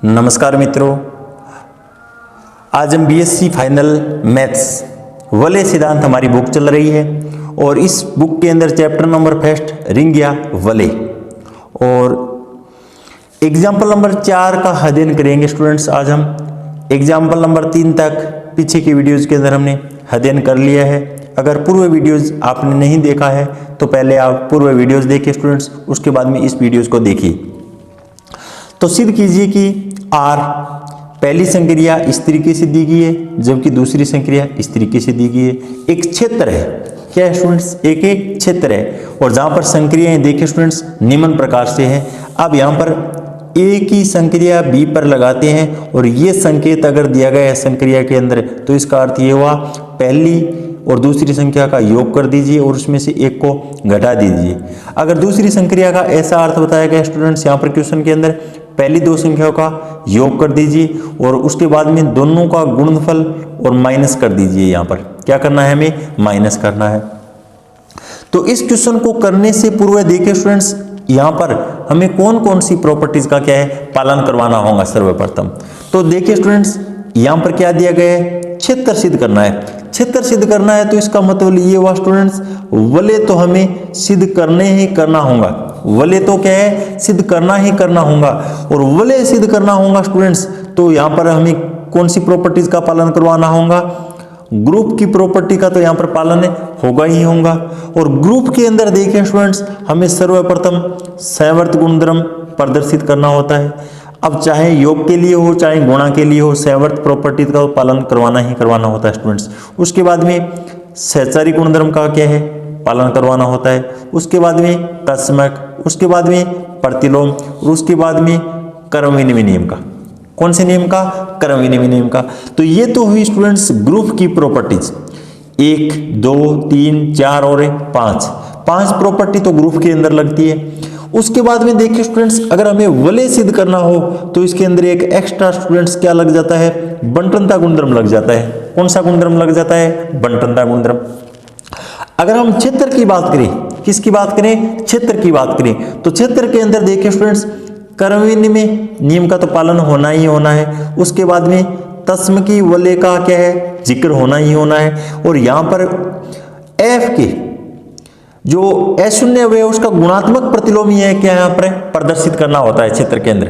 नमस्कार मित्रों, आज हम बीएससी फाइनल मैथ्स वलय सिद्धांत हमारी बुक चल रही है और इस बुक के अंदर चैप्टर नंबर फर्स्ट रिंग या वलय और एग्जाम्पल नंबर 4 का अध्ययन करेंगे स्टूडेंट्स। आज हम एग्जाम्पल नंबर 3 तक पीछे की वीडियोज़ के अंदर हमने अध्ययन कर लिया है। अगर पूर्व वीडियोज़ आपने नहीं देखा है तो पहले आप पूर्व वीडियोज़ देखिए स्टूडेंट्स, उसके बाद में इस वीडियोज़ को देखिए। तो सिद्ध कीजिए कि R पहली संक्रिया इस तरीके से दी गई है जबकि दूसरी संक्रिया इस तरीके से दी गई है। एक क्षेत्र है, क्या है स्टूडेंट्स, एक क्षेत्र है और जहां पर संक्रियाएं देखिए स्टूडेंट्स निम्न प्रकार से हैं। अब यहां पर A की संक्रिया B पर लगाते हैं और ये संकेत अगर दिया गया है संक्रिया के अंदर तो इसका अर्थ ये हुआ पहली और दूसरी संख्या का योग कर दीजिए और उसमें से एक को घटा दीजिए। अगर दूसरी संक्रिया का ऐसा अर्थ बताया गया स्टूडेंट्स यहाँ पर क्वेश्चन के अंदर पहली दो संख्याओं का योग कर दीजिए और उसके बाद में दोनों का गुणनफल और माइनस कर दीजिए। यहाँ पर क्या करना है, हमें माइनस करना है। तो इस क्वेश्चन को करने से पूर्व देखिए स्टूडेंट्स यहाँ पर हमें कौन कौन सी प्रॉपर्टीज का क्या है पालन करवाना होगा सर्वप्रथम। तो देखिए स्टूडेंट्स यहाँ पर क्या दिया गया है, क्षेत्र सिद्ध करना है। क्षेत्र सिद्ध करना है तो इसका मतलब ये हुआ स्टूडेंट्स वलय तो हमें सिद्ध करने ही करना होगा। वलय तो क्या है, सिद्ध करना ही करना होगा और वलय सिद्ध करना होगा स्टूडेंट्स। तो यहाँ पर हमें कौन सी प्रॉपर्टीज का पालन करवाना होगा, ग्रुप की प्रॉपर्टी का तो यहाँ पर पालन होगा ही होगा। और ग्रुप के अंदर देखिए स्टूडेंट्स हमें सर्वप्रथम संवर्त गुणधर्म प्रदर्शित करना होता है। अब चाहे योग के लिए हो चाहे गुणा के लिए हो, संवर्त प्रॉपर्टी का पालन करवाना ही करवाना होता है स्टूडेंट्स। उसके बाद में सहचारी गुणधर्म का क्या है पालन करवाना होता है। उसके बाद में तत्समक, उसके बाद में प्रतिलोम और उसके बाद में कर्म विनिमय नियम का। कौन से नियम का, कर्म विनिमय नियम का। तो ये तो हुई स्टूडेंट्स ग्रुप की प्रॉपर्टीज, 1 2 3 4 और 5 प्रॉपर्टी तो ग्रुप के अंदर लगती है। उसके बाद में देखिए स्टूडेंट्स अगर हमें वलय सिद्ध करना हो तो इसके अंदर एक एक्स्ट्रा स्टूडेंट्स क्या लग जाता है, बंटनता गुणधर्म लग जाता है। कौन सा गुणधर्म लग जाता है, बंटनता गुणधर्म। अगर हम क्षेत्र की बात करें, किसकी बात करें, क्षेत्र की बात करें, तो क्षेत्र के अंदर देखिए स्टूडेंट्स कर्म विनिमय नियम का तो पालन होना ही होना है। उसके बाद में तत्समकी वलय का क्या है, जिक्र होना ही होना है। और यहाँ पर F के जो अशून्य है उसका गुणात्मक प्रतिलोम ही है क्या यहाँ पर प्रदर्शित करना होता है क्षेत्र के अंदर।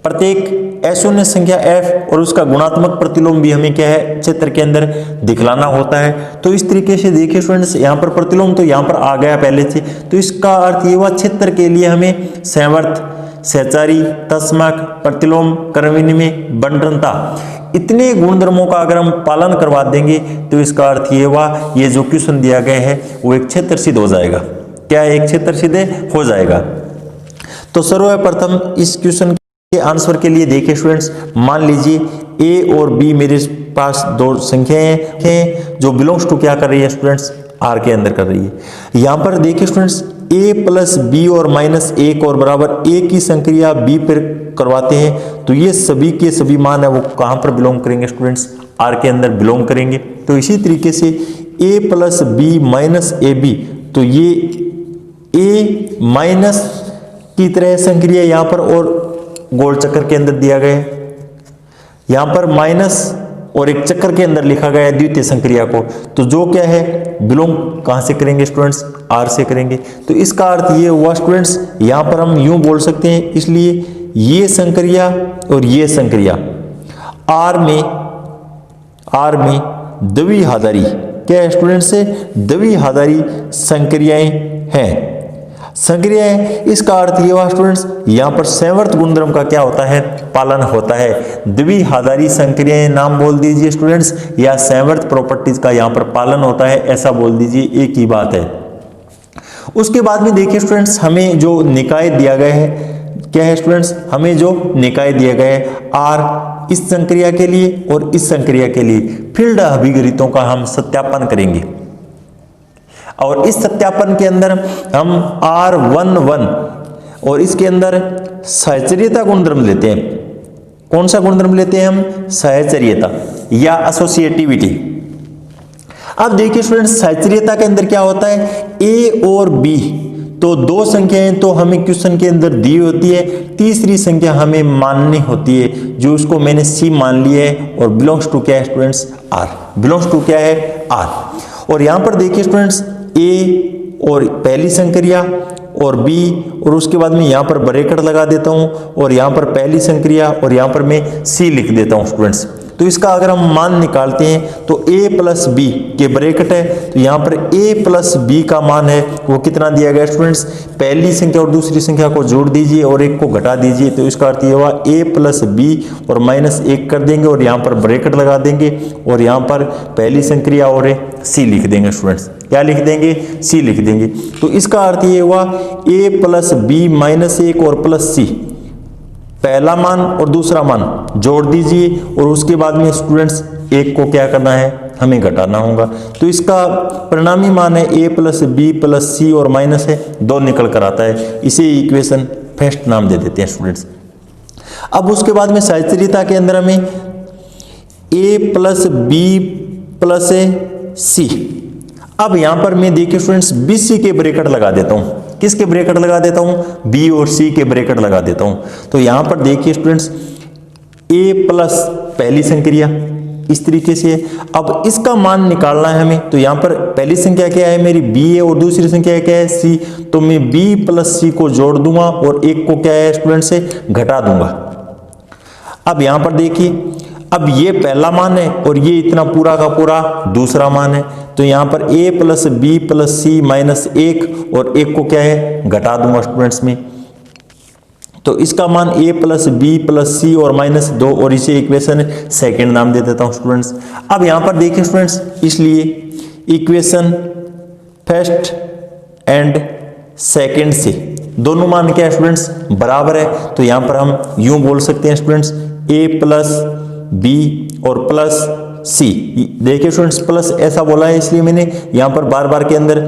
प्रत्येक अशून्य संख्या F और उसका गुणात्मक प्रतिलोम भी हमें क्या है क्षेत्र के अंदर दिखलाना होता है। तो इस तरीके से देखिए स्टूडेंट्स यहाँ पर प्रतिलोम तो यहाँ पर आ गया पहले से, तो इसका अर्थ ये हुआ क्षेत्र के लिए हमें संवर्त, सहचारी, तत्समक, प्रतिलोम, कर्म विनिमय, बंटनता इतने गुणधर्मों का अगर हम पालन करवा देंगे तो इसका अर्थ ये हुआ ये जो क्वेश्चन दिया गया है वो एक क्षेत्र सिद्ध हो जाएगा। क्या एक क्षेत्र सिद्ध हो जाएगा। तो सर्वप्रथम इस क्वेश्चन के आंसर के लिए देखिए स्टूडेंट्स, मान लीजिए A और B मेरे पास दो संख्याएं हैं जो बिलोंग्स टू क्या कर रही है स्टूडेंट्स, R के अंदर कर रही है। यहाँ पर देखिए स्टूडेंट्स A प्लस B और माइनस 1 और बराबर A की संक्रिया B पर करवाते हैं तो ये सभी के सभी मान है वो कहाँ पर बिलोंग करेंगे स्टूडेंट्स, R के अंदर बिलोंग करेंगे। तो इसी तरीके से A plus B minus AB तो ये A माइनस की तरह संक्रिया यहाँ पर और गोल चक्कर के अंदर दिया गया है। यहाँ पर माइनस और एक चक्कर के अंदर लिखा गया है द्वितीय संक्रिया को, तो जो क्या है बिलोंग कहां से करेंगे स्टूडेंट्स, R से करेंगे। तो इसका अर्थ ये हुआ स्टूडेंट्स यहां पर हम यूं बोल सकते हैं, इसलिए ये संक्रिया और ये संक्रिया R में द्विआधारी क्या है स्टूडेंट्स, द्विआधारी संक्रियाएं हैं। संक्रियाएं इसका अर्थ ये हुआ स्टूडेंट्स यहाँ पर संवर्त गुणधर्म का क्या होता है, पालन होता है। द्विआधारी संक्रियाएं नाम बोल दीजिए स्टूडेंट्स या संवर्त प्रॉपर्टीज का यहाँ पर पालन होता है ऐसा बोल दीजिए, एक ही बात है। उसके बाद में देखिए स्टूडेंट्स हमें जो निकाय दिया गया है क्या है स्टूडेंट्स, हमें जो निकाय दिया गया है R इस संक्रिया के लिए और इस संक्रिया के लिए फील्ड अभिगरितों का हम सत्यापन करेंगे और इस सत्यापन के अंदर हम R11 और इसके अंदर सहचर्यता गुणधर्म लेते हैं। कौन सा गुणधर्म लेते हैं हम, सहचर्यता या एसोसिएटिविटी। अब देखिए स्टूडेंट्स सहचर्यता के अंदर क्या होता है, A और B तो दो संख्याएं तो हमें क्वेश्चन के अंदर दी होती है, तीसरी संख्या हमें माननी होती है, जो उसको मैंने सी मान लिया है और बिलोंग्स टू क्या है स्टूडेंट्स, आर। बिलोंग्स टू क्या है, आर। और यहां पर देखिए स्टूडेंट्स, ए और पहली संक्रिया और बी, और उसके बाद में यहां पर ब्रैकेट लगा देता हूं और यहां पर पहली संक्रिया और यहां पर मैं सी लिख देता हूं स्टूडेंट्स। तो इसका अगर हम मान निकालते हैं तो a प्लस बी के ब्रैकेट है, तो यहाँ पर a प्लस बी का मान है वो कितना दिया गया स्टूडेंट्स, पहली संख्या और दूसरी संख्या को जोड़ दीजिए और एक को घटा दीजिए, तो इसका अर्थ ये हुआ a प्लस बी और माइनस 1 कर देंगे और यहाँ पर ब्रैकेट लगा देंगे और यहाँ पर पहली संक्रिया और c लिख देंगे स्टूडेंट्स। क्या लिख देंगे, c लिख देंगे। तो इसका अर्थ ये हुआ a प्लस बी माइनस 1 और प्लस c, पहला मान और दूसरा मान जोड़ दीजिए और उसके बाद में स्टूडेंट्स एक को क्या करना है, हमें घटाना होगा। तो इसका परिणामी मान है a प्लस बी प्लस सी और माइनस है 2 निकल कर आता है, इसे इक्वेशन फर्स्ट नाम दे देते हैं स्टूडेंट्स। अब उसके बाद में सहचर्यता के अंदर हमें a प्लस बी प्लस सी, अब यहां पर मैं देखिए स्टूडेंट्स बी सी के ब्रैकेट लगा देता हूं। किसके ब्रैकेट लगा देता हूं, बी और सी के ब्रैकेट लगा देता हूं। तो यहां पर देखिए स्टूडेंट्स a प्लस पहली संक्रिया इस तरीके से। अब इसका मान निकालना है हमें, तो यहां पर पहली संख्या क्या है मेरी b है और दूसरी संख्या क्या है c, तो मैं b प्लस सी को जोड़ दूंगा और एक को क्या है स्टूडेंट से घटा दूंगा। अब यहां पर देखिए, अब ये पहला मान है और ये इतना पूरा का पूरा दूसरा मान है, तो यहां पर a plus B plus C minus 1 और एक को क्या है घटा दूंगा स्टूडेंट्स में। तो इसका मान a प्लस बी प्लस सी और माइनस 2 और इसे इक्वेशन सेकंड नाम दे देता हूं स्टूडेंट्स। अब यहां पर देखिए स्टूडेंट्स, इसलिए इक्वेशन फर्स्ट एंड सेकंड से दोनों मान क्या है स्टूडेंट्स, बराबर है। तो यहां पर हम यूं बोल सकते हैं स्टूडेंट्स a प्लस बी और प्लस सी। देखिए स्टूडेंट्स प्लस ऐसा बोला है इसलिए मैंने यहां पर बार बार के अंदर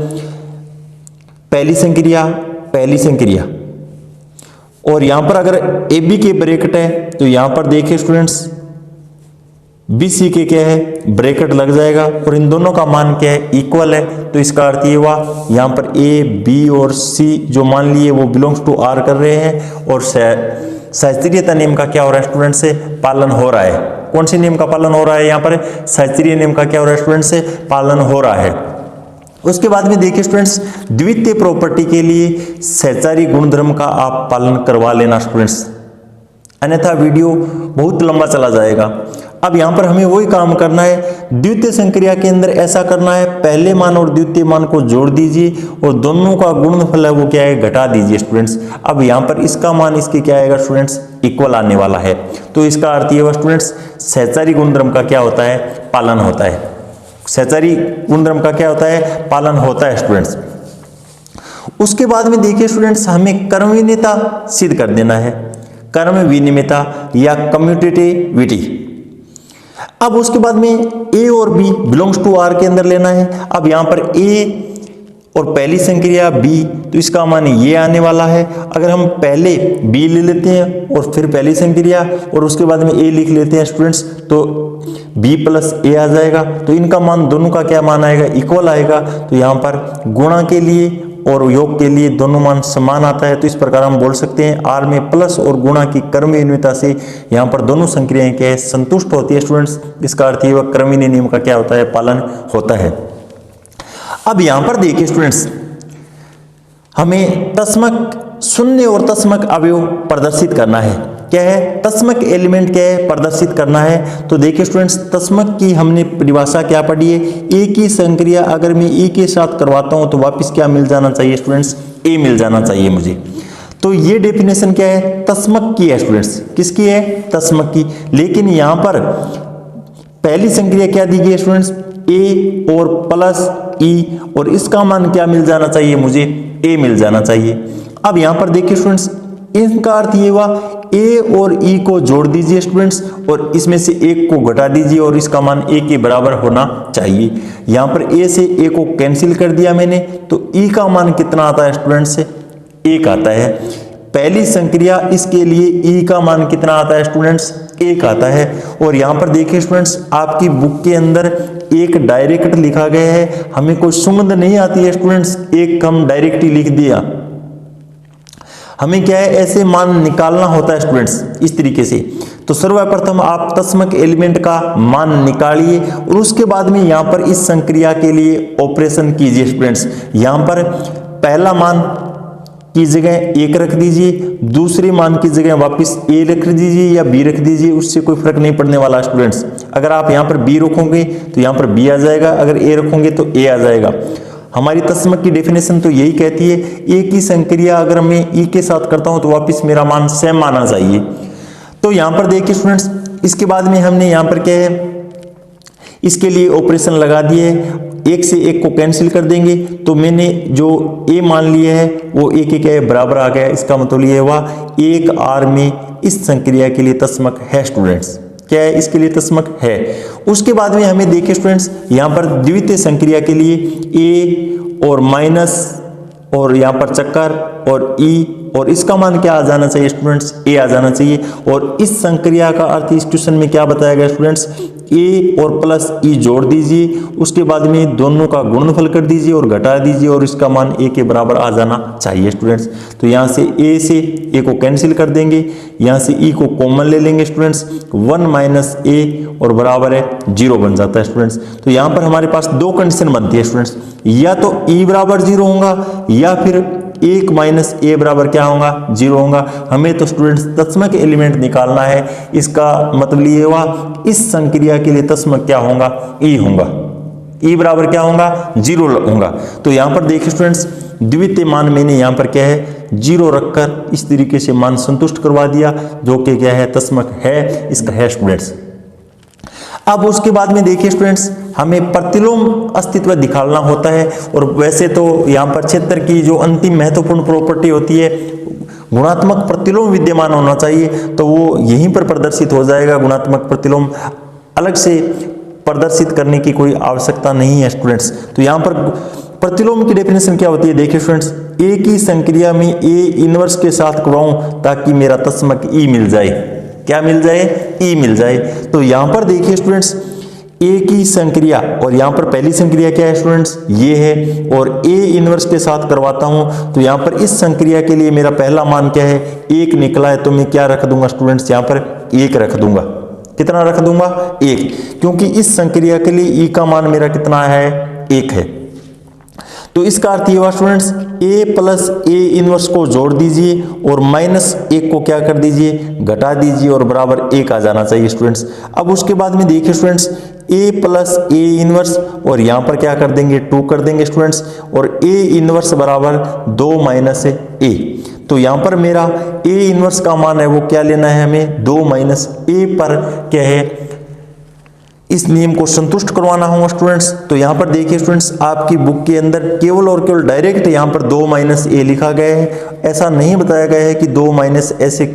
पहली संक्रिया और यहां पर अगर ए बी के ब्रैकेट है तो यहां पर देखिए स्टूडेंट्स बी सी के क्या है ब्रैकेट लग जाएगा और इन दोनों का मान क्या है, इक्वल है। तो इसका अर्थ ये हुआ यहां पर ए बी और सी जो मान लिए वो बिलोंग्स टू आर कर रहे हैं और सहचर्यता नियम का क्या हो रहा है स्टूडेंट से पालन हो रहा है। कौन सी नियम का पालन हो रहा है, यहाँ पर सहचर्य नियम का क्या हो रहा है स्टूडेंट से पालन हो रहा है। उसके बाद में देखिए स्टूडेंट्स, द्वितीय प्रॉपर्टी के लिए सहचारी गुणधर्म का आप पालन करवा लेना स्टूडेंट्स, अन्यथा वीडियो बहुत लंबा चला जाएगा। अब यहां पर हमें वही काम करना है, द्वितीय संक्रिया के अंदर ऐसा करना है, पहले मान और द्वितीय मान को जोड़ दीजिए और दोनों का गुणनफल है वो क्या है घटा दीजिए स्टूडेंट्स। अब यहां पर इसका मान इसके क्या आएगा स्टूडेंट्स, इक्वल आने वाला है। तो इसका अर्थ ये हुआ स्टूडेंट्स सहचारी गुणधर्म का क्या होता है, पालन होता है। सहचारी गुणधर्म का क्या होता है, पालन होता है स्टूडेंट्स। उसके बाद में देखिए स्टूडेंट्स, हमें क्रमविनिमयता सिद्ध कर देना है, कर्म विनिमयता या कम्यूटेटिविटी। अब उसके बाद में a और b बिलोंग्स टू r के अंदर लेना है। अब यहां पर a और पहली संक्रिया b, तो इसका मान ये आने वाला है। अगर हम पहले b ले लेते हैं और फिर पहली संक्रिया और उसके बाद में a लिख लेते हैं स्टूडेंट्स, तो b प्लस a आ जाएगा। तो इनका मान दोनों का क्या मान आएगा, इक्वल आएगा। तो यहां पर गुणा के लिए और योग के लिए दोनों मान समान आता है। तो इस प्रकार हम बोल सकते हैं आर में प्लस और गुणा की क्रमविनिमयता से यहाँ पर दोनों संक्रियाएं क्या है, संतुष्ट होती है स्टूडेंट्स। इसका अर्थ ये क्रमविनिमय नियम का क्या होता है, पालन होता है। अब यहाँ पर देखिए स्टूडेंट्स, हमें तस्मक शून्य और तस्मक अवयव प्रदर्शित करना है। क्या है, तस्मक एलिमेंट क्या है, प्रदर्शित करना है। तो देखिए स्टूडेंट्स, तस्मक की हमने परिभाषा क्या पढ़ी है, ए की संक्रिया अगर मैं ए के साथ करवाता हूं तो वापस क्या मिल जाना चाहिए स्टूडेंट्स, ए मिल जाना चाहिए मुझे। तो ये डेफिनेशन क्या है, तस्मक की है स्टूडेंट्स, किसकी है, तस्मक की। लेकिन यहां पर पहली संक्रिया क्या दी गई है स्टूडेंट्स, ए और प्लस ई, और इसका मान क्या मिल जाना चाहिए मुझे, ए मिल जाना चाहिए। अब यहां पर देखिए स्टूडेंट्स, इनका अर्थ ये हुआ ए और ई को जोड़ दीजिए स्टूडेंट्स और इसमें से एक को घटा दीजिए और इसका मान ए के बराबर होना चाहिए। यहां पर ए से ए को कैंसिल कर दिया मैंने, तो ई का मान कितना आता है स्टूडेंट्स, 1 आता है। पहली संक्रिया इसके लिए ई का मान कितना आता है स्टूडेंट्स, 1 आता है। और यहां पर देखिए स्टूडेंट्स, आपकी बुक के अंदर एक डायरेक्ट लिखा गया है, हमें कोई सुगंध नहीं आती है स्टूडेंट्स, एक हम डायरेक्ट ही लिख दिया। हमें क्या है, ऐसे मान निकालना होता है स्टूडेंट्स इस तरीके से। तो सर्वप्रथम आप तस्मक एलिमेंट का मान निकालिए और उसके बाद में यहाँ पर इस संक्रिया के लिए ऑपरेशन कीजिए स्टूडेंट्स। यहाँ पर पहला मान की जगह 1 रख दीजिए, दूसरे मान की जगह वापस a रख दीजिए या b रख दीजिए, उससे कोई फर्क नहीं पड़ने वाला स्टूडेंट्स। अगर आप यहाँ पर b रखोगे तो यहाँ पर b आ जाएगा, अगर a रखोगे तो a आ जाएगा। हमारी तस्मक की डेफिनेशन तो यही कहती है, एक ही संक्रिया अगर मैं e के साथ करता हूं तो वापस मेरा मान सेम आना चाहिए। तो यहाँ पर देखिए स्टूडेंट्स, इसके बाद में हमने यहाँ पर क्या है, इसके लिए ऑपरेशन लगा दिए, एक से एक को कैंसिल कर देंगे। तो मैंने जो a मान लिया है वो a के क्या है, बराबर आ गया। इसका मतलब ये हुआ 1r में इस संक्रिया के लिए तस्मक है स्टूडेंट्स। क्या है, इसके लिए तस्मक है। उसके बाद में हमें देखिए स्टूडेंट्स, यहाँ पर द्वितीय संक्रिया के लिए a और माइनस और यहाँ पर चक्कर और e, और इसका मान क्या आ जाना चाहिए स्टूडेंट्स, a आ जाना चाहिए। और इस संक्रिया का अर्थ इस क्वेश्चन में क्या बताया गया स्टूडेंट्स, a और प्लस e जोड़ दीजिए, उसके बाद में दोनों का गुणनफल कर दीजिए और घटा दीजिए और इसका मान a के बराबर आ जाना चाहिए स्टूडेंट्स। तो यहाँ से a से a को कैंसिल कर देंगे, यहाँ से e को कॉमन ले लेंगे स्टूडेंट्स, 1 माइनस a और बराबर है 0 बन जाता है स्टूडेंट्स। तो यहाँ पर हमारे पास दो कंडीशन बनती है स्टूडेंट्स, या तो e बराबर 0 होगा या फिर 1 माइनस a बराबर क्या होगा, 0 होगा। हमें तो स्टूडेंट्स तस्मक एलिमेंट निकालना है, इसका मतलब ये हुआ इस संक्रिया के लिए तस्मक क्या होगा, e होगा। e बराबर क्या होगा, 0 होगा। तो यहाँ पर देखिए स्टूडेंट्स, द्वितीय मान मैंने यहाँ पर क्या है 0 रखकर इस तरीके से मान संतुष्ट करवा दिया, जो कि क्या है, तस्मक है, इसका है स्टूडेंट्स। अब उसके बाद में देखिए स्टूडेंट्स, हमें प्रतिलोम अस्तित्व दिखाना होता है। और वैसे तो यहाँ पर क्षेत्र की जो अंतिम महत्वपूर्ण प्रॉपर्टी होती है, गुणात्मक प्रतिलोम विद्यमान होना चाहिए, तो वो यहीं पर प्रदर्शित हो जाएगा। गुणात्मक प्रतिलोम अलग से प्रदर्शित करने की कोई आवश्यकता नहीं है स्टूडेंट्स। तो यहाँ पर प्रतिलोम की डेफिनेशन क्या होती है, देखिए स्टूडेंट्स, एक ही संक्रिया में a इनवर्स के साथ करवाऊं ताकि मेरा तस्मक e मिल जाए। क्या मिल जाए, e मिल जाए। तो यहाँ पर देखिए स्टूडेंट्स, एक ही संक्रिया, और यहाँ पर पहली संक्रिया क्या है स्टूडेंट्स, ये है, और a इनवर्स के साथ करवाता हूँ। तो यहाँ पर इस संक्रिया के लिए मेरा पहला मान क्या है, 1 निकला है, तो मैं क्या रख दूंगा स्टूडेंट्स, यहाँ पर 1 रख दूंगा। कितना रख दूंगा, 1, क्योंकि इस संक्रिया के लिए e का मान मेरा कितना है, 1 है। तो इसका अर्थ ये हुआ students, a plus a inverse को जोड़ दीजिए और माइनस 1 को क्या कर दीजिए, घटा दीजिए और बराबर 1 आ जाना चाहिए स्टूडेंट्स। अब उसके बाद में देखिए students, a plus a inverse और यहाँ पर क्या कर देंगे, 2 कर देंगे स्टूडेंट्स, और a इनवर्स बराबर 2 माइनस a। तो यहाँ पर मेरा a इनवर्स का मान है वो क्या लेना है हमें, 2 माइनस a पर क्या है, इस नियम को संतुष्ट करवाना होगा स्टूडेंट्स। तो यहाँ पर देखिए स्टूडेंट्स, आपकी बुक के अंदर केवल और केवल डायरेक्ट यहाँ पर 2 माइनस a लिखा गया है, ऐसा नहीं बताया गया है कि 2 माइनस ऐसे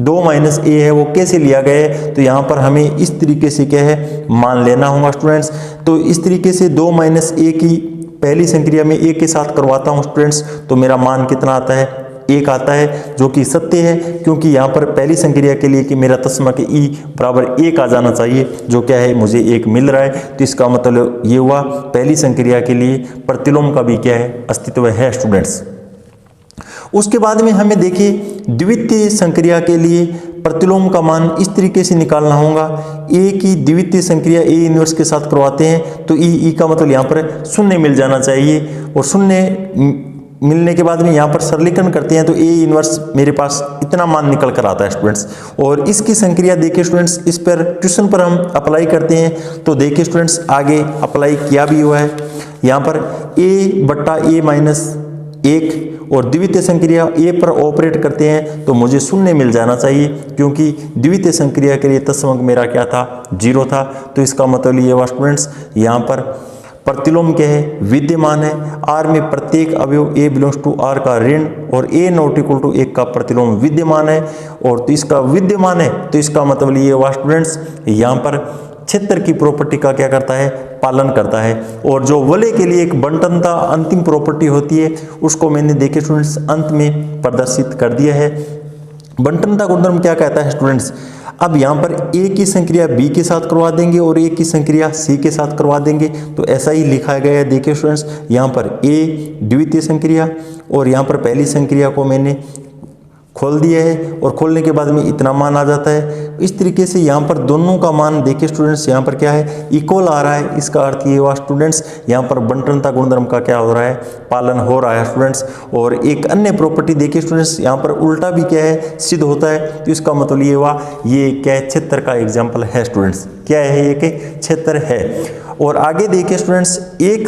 2 माइनस a है वो कैसे लिया गया है। तो यहाँ पर हमें इस तरीके से क्या है, मान लेना होगा स्टूडेंट्स। तो इस तरीके से 2 माइनस a की पहली संक्रिया में a के साथ करवाता हूँ स्टूडेंट्स, तो मेरा मान कितना आता है, 1 आता है, जो कि सत्य है, क्योंकि यहाँ पर पहली संक्रिया के लिए कि मेरा तस्मक e बराबर 1 आ जाना चाहिए, जो क्या है, मुझे 1 मिल रहा है। तो इसका मतलब ये हुआ पहली संक्रिया के लिए प्रतिलोम का भी क्या है, अस्तित्व है स्टूडेंट्स। उसके बाद में हमें देखिए द्वितीय संक्रिया के लिए प्रतिलोम का मान इस तरीके से निकालना होगा। a की द्वितीय संक्रिया a इनवर्स के साथ करवाते हैं तो e का मतलब यहाँ पर 0 मिल जाना चाहिए, और 0 मिलने के बाद में यहाँ पर सरलीकरण करते हैं तो a इनवर्स मेरे पास इतना मान निकल कर आता है स्टूडेंट्स। और इसकी संक्रिया देखिए स्टूडेंट्स, इस पर ट्यूशन पर हम अप्लाई करते हैं, तो देखिए स्टूडेंट्स आगे अप्लाई किया भी हुआ है। यहाँ पर a बट्टा a माइनस 1 और द्वितीय संक्रिया a पर ऑपरेट करते हैं तो मुझे 0 मिल जाना चाहिए, क्योंकि द्वितीय संक्रिया के लिए तस्मक मेरा क्या था, 0 था। तो इसका मतलब ये हुआ स्टूडेंट्स, यहाँ पर प्रतिलोम क्या है, विद्यमान है। R में प्रत्येक अवयव a बिलोंग्स टू R का ऋण और a नॉट इक्वल टू 1 का प्रतिलोम विद्यमान है, और तो इसका विद्यमान है, तो इसका मतलब ये हुआ स्टूडेंट्स, यहाँ पर क्षेत्र की प्रॉपर्टी का क्या करता है, पालन करता है। और जो वलय के लिए एक बंटनता अंतिम प्रॉपर्टी होती है, उसको मैंने देखे स्टूडेंट्स अंत में प्रदर्शित कर दिया है। बंटनता गुणधर्म क्या कहता है स्टूडेंट्स, अब यहाँ पर ए की संक्रिया बी के साथ करवा देंगे और ए की संक्रिया सी के साथ करवा देंगे। तो ऐसा ही लिखा गया है। देखिए स्टूडेंट्स, यहाँ पर ए द्वितीय संक्रिया और यहाँ पर पहली संक्रिया को मैंने खोल दिया है और खोलने के बाद में इतना मान आ जाता है। इस तरीके से यहाँ पर दोनों का मान देखिए स्टूडेंट्स, यहाँ पर क्या है, इक्वल आ रहा है। इसका अर्थ ये हुआ स्टूडेंट्स, यहाँ पर बंटनता गुणधर्म का क्या हो रहा है, पालन हो रहा है स्टूडेंट्स। और एक अन्य प्रॉपर्टी देखिए स्टूडेंट्स, यहाँ पर उल्टा भी क्या है, सिद्ध होता है। तो इसका मतलब ये हुआ, ये क्या है, क्षेत्र का एग्जाम्पल है स्टूडेंट्स। क्या है ये, कि क्षेत्र है। और आगे देखिए स्टूडेंट्स, एक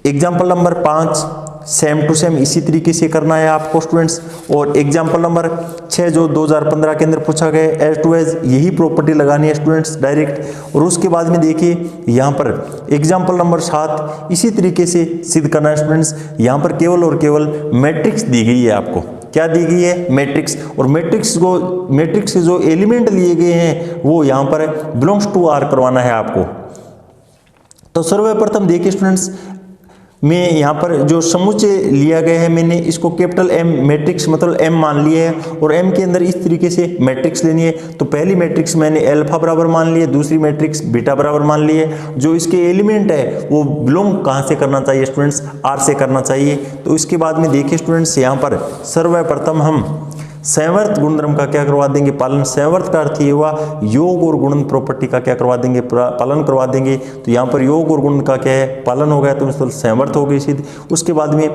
example number 5 same to same इसी तरीके से करना है आपको स्टूडेंट्स। और एग्जाम्पल नंबर 6 जो 2015 के अंदर पूछा गया एज टू एज, यही प्रॉपर्टी लगानी है स्टूडेंट्स डायरेक्ट। और उसके बाद में देखिए यहाँ पर एग्जाम्पल नंबर 7 इसी तरीके से सिद्ध करना है स्टूडेंट्स। यहाँ पर केवल और केवल मैट्रिक्स दी गई है आपको। क्या दी गई है, मैट्रिक्स। और मैट्रिक्स के जो एलिमेंट लिए गए हैं वो यहाँ पर बिलोंग्स टू आर करवाना है आपको। तो सर्वप्रथम देखिए स्टूडेंट्स, मैं यहाँ पर जो समुच्चय लिया गया है, मैंने इसको कैपिटल एम मैट्रिक्स मतलब एम मान लिया है। और एम के अंदर इस तरीके से मैट्रिक्स लेनी है। तो पहली मैट्रिक्स मैंने अल्फा बराबर मान लिया, दूसरी मैट्रिक्स बीटा बराबर मान ली है। जो इसके एलिमेंट है वो बिलोंग कहाँ से करना चाहिए स्टूडेंट्स, आर से करना चाहिए। तो इसके बाद में देखिए स्टूडेंट्स, यहाँ पर सर्वप्रथम हम संवर्त गुणधर्म का क्या करवा देंगे, पालन। संवर्त का अर्थ ये हुआ योग और गुणन प्रॉपर्टी का क्या करवा देंगे, पालन करवा देंगे। तो यहाँ पर योग और गुणन का क्या है, पालन हो गया, तो मतलब संवर्त हो गई सिद्ध। उसके बाद में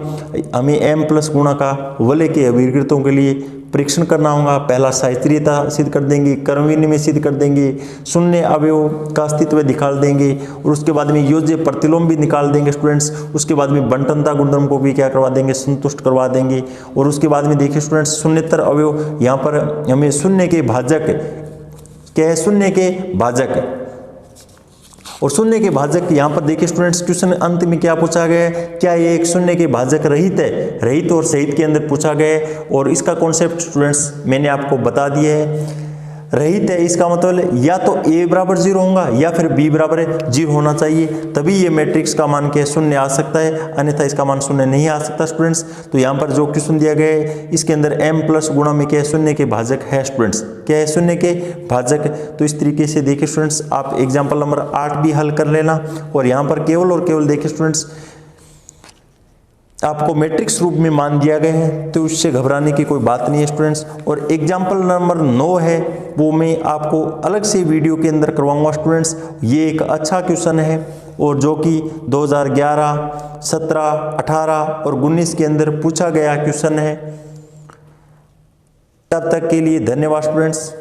हमें m प्लस गुणा का वलय के अभिकृतों के लिए परीक्षण करना होगा। पहला शास्त्रीयता सिद्ध कर देंगे, कर्म विनिमय सिद्ध कर देंगे, शून्य अवयव का अस्तित्व दिखा देंगे। और उसके बाद में योज्य प्रतिलोम भी निकाल देंगे स्टूडेंट्स। उसके बाद में बंटनता गुणधर्म को भी क्या करवा देंगे, संतुष्ट करवा देंगे। और उसके बाद में देखिए स्टूडेंट्स, शून्यतर अवयव, यहाँ पर हमें शून्य के भाजक क्या है, शून्य के भाजक। और शून्य के भाजक यहाँ पर देखिए स्टूडेंट्स, क्वेश्चन अंत में क्या पूछा गया है, क्या ये एक शून्य के भाजक रहित है, रहित और सहित के अंदर पूछा गया है। और इसका कॉन्सेप्ट स्टूडेंट्स मैंने आपको बता दिया है। रहित है इसका मतलब या तो a बराबर 0 होगा या फिर b बराबर 0 होना चाहिए, तभी ये मैट्रिक्स का मान क्या शून्य आ सकता है, अन्यथा इसका मान शून्य नहीं आ सकता स्टूडेंट्स। तो यहाँ पर जो क्वेश्चन दिया गया है इसके अंदर m प्लस गुणा में क्या है, शून्य के भाजक है स्टूडेंट्स। क्या है, शून्य के भाजक। तो इस तरीके से देखिए स्टूडेंट्स, आप एग्जाम्पल नंबर 8 भी हल कर लेना। और यहाँ पर केवल और केवल देखिए स्टूडेंट्स, आपको मैट्रिक्स रूप में मान दिया गया है, तो उससे घबराने की कोई बात नहीं है स्टूडेंट्स। और एग्जाम्पल नंबर 9 है, वो मैं आपको अलग से वीडियो के अंदर करवाऊंगा स्टूडेंट्स। ये एक अच्छा क्वेश्चन है और जो कि 2011, 17, 18 और 19 के अंदर पूछा गया क्वेश्चन है। तब तक के लिए धन्यवाद स्टूडेंट्स।